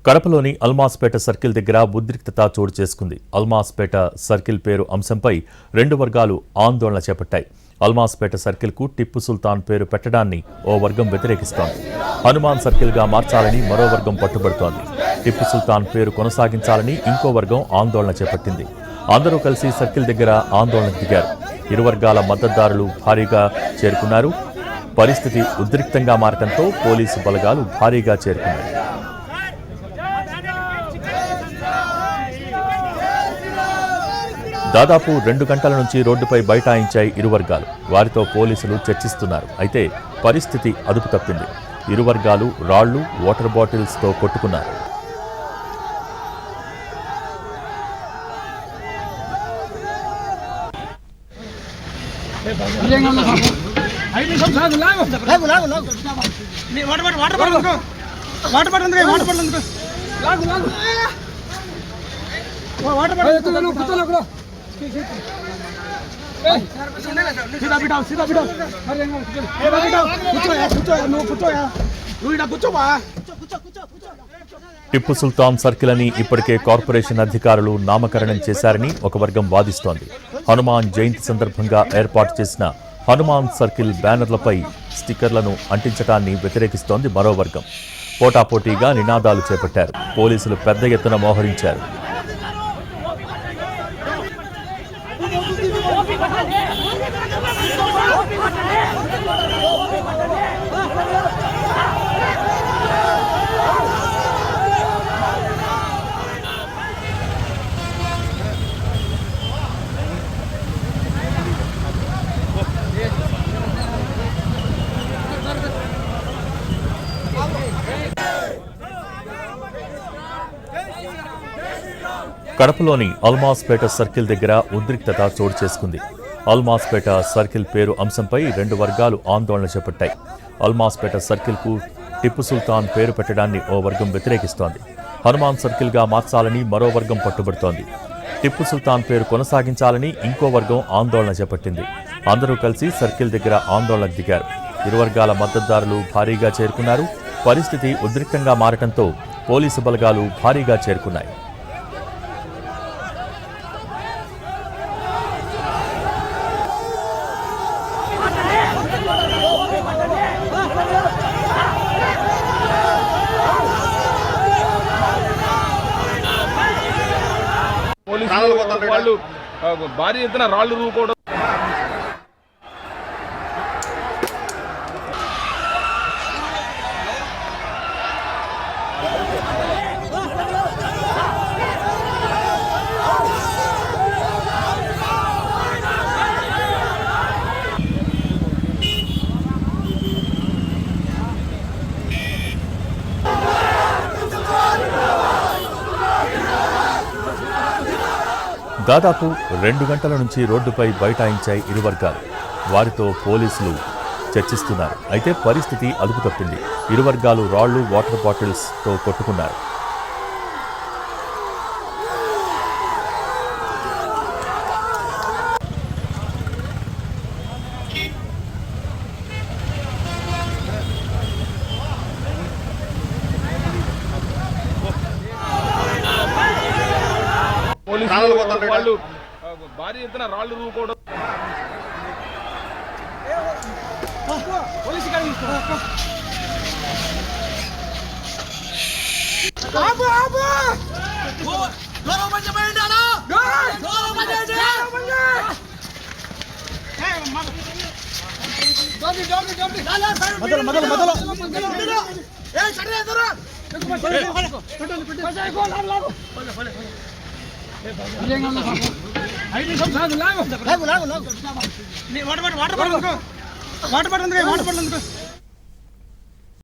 కడపలోని Almaspet circle దగ్గర ఉద్రిక్తత చోటు చేసుకుంది. అల్మాస్పేట సర్కిల్ పేరు అంశంపై రెండు వర్గాలు ఆందోళన చేపట్టాయి. అల్మాస్పేట సర్కిల్కు టిప్పు సుల్తాన్ పేరు పెట్టడాన్ని ఓ వర్గం వ్యతిరేకిస్తోంది. హనుమాన్ సర్కిల్గా మార్చాలని మరో వర్గం పట్టుబడుతోంది. టిప్పు సుల్తాన్ పేరు కొనసాగించాలని ఇంకో వర్గం ఆందోళన చేపట్టింది. అందరూ కలిసి సర్కిల్ దగ్గర ఆందోళనకు దిగారు. ఇరు వర్గాల మద్దతుదారులు భారీగా చేరుకున్నారు. పరిస్థితి ఉద్రిక్తంగా మారడంతో పోలీసు బలగాలు భారీగా చేరుకున్నాయి. దాదాపు 2 గంటల నుంచి రోడ్డుపై బైఠాయించాయి ఇరు వర్గాలు. వారితో పోలీసులు చర్చిస్తున్నారు. అయితే పరిస్థితి అదుపు తప్పింది. ఇరు వర్గాలు రాళ్లు, వాటర్ బాటిల్స్తో కొట్టుకున్నారు. టిప్పు సుల్తాన్ సర్కిల్ అని ఇప్పటికే కార్పొరేషన్ అధికారులు నామకరణం చేశారని ఒక వర్గం వాదిస్తోంది. హనుమాన్ జయంతి సందర్భంగా ఏర్పాటు చేసిన హనుమాన్ సర్కిల్ బ్యానర్లపై స్టిక్కర్లను అంటించడాన్ని వ్యతిరేకిస్తోంది మరో వర్గం. పోటాపోటీగా నినాదాలు చేపట్టారు. పోలీసులు పెద్ద ఎత్తున మోహరించారు. కడపలోని అల్మాస్పేట సర్కిల్ దగ్గర ఉద్రిక్తత చోటు చేసుకుంది. అల్మాస్పేట సర్కిల్ పేరు అంశంపై రెండు వర్గాలు ఆందోళన చేపట్టాయి. అల్మాస్పేట సర్కిల్కు టిప్పు సుల్తాన్ పేరు పెట్టడాన్ని ఓ వర్గం వ్యతిరేకిస్తోంది. హనుమాన్ సర్కిల్గా మార్చాలని మరో వర్గం పట్టుబడుతోంది. టిప్పు సుల్తాన్ పేరు కొనసాగించాలని ఇంకో వర్గం ఆందోళన చేపట్టింది. అందరూ కలిసి సర్కిల్ దగ్గర ఆందోళనకు దిగారు. ఇరు వర్గాల మద్దతుదారులు భారీగా చేరుకున్నారు. పరిస్థితి ఉద్రిక్తంగా మారడంతో పోలీసు బలగాలు భారీగా చేరుకున్నాయి. వాళ్ళు భారీ ఎత్తున రాళ్లు రూకోవడం, దాదాపు 2 గంటల నుంచి రోడ్డుపై బైఠాయించాయి ఇరు వర్గాలు. వారితో పోలీసులు చర్చిస్తున్నారు. అయితే పరిస్థితి అదుపు తప్పింది. ఇరు వర్గాలు రాళ్లు, వాటర్ బాటిల్స్తో కొట్టుకున్నారు. వాళ్ళు భారీ ఎత్తున రాళ్లు రూకోవడం, వాటర్ బాటిల్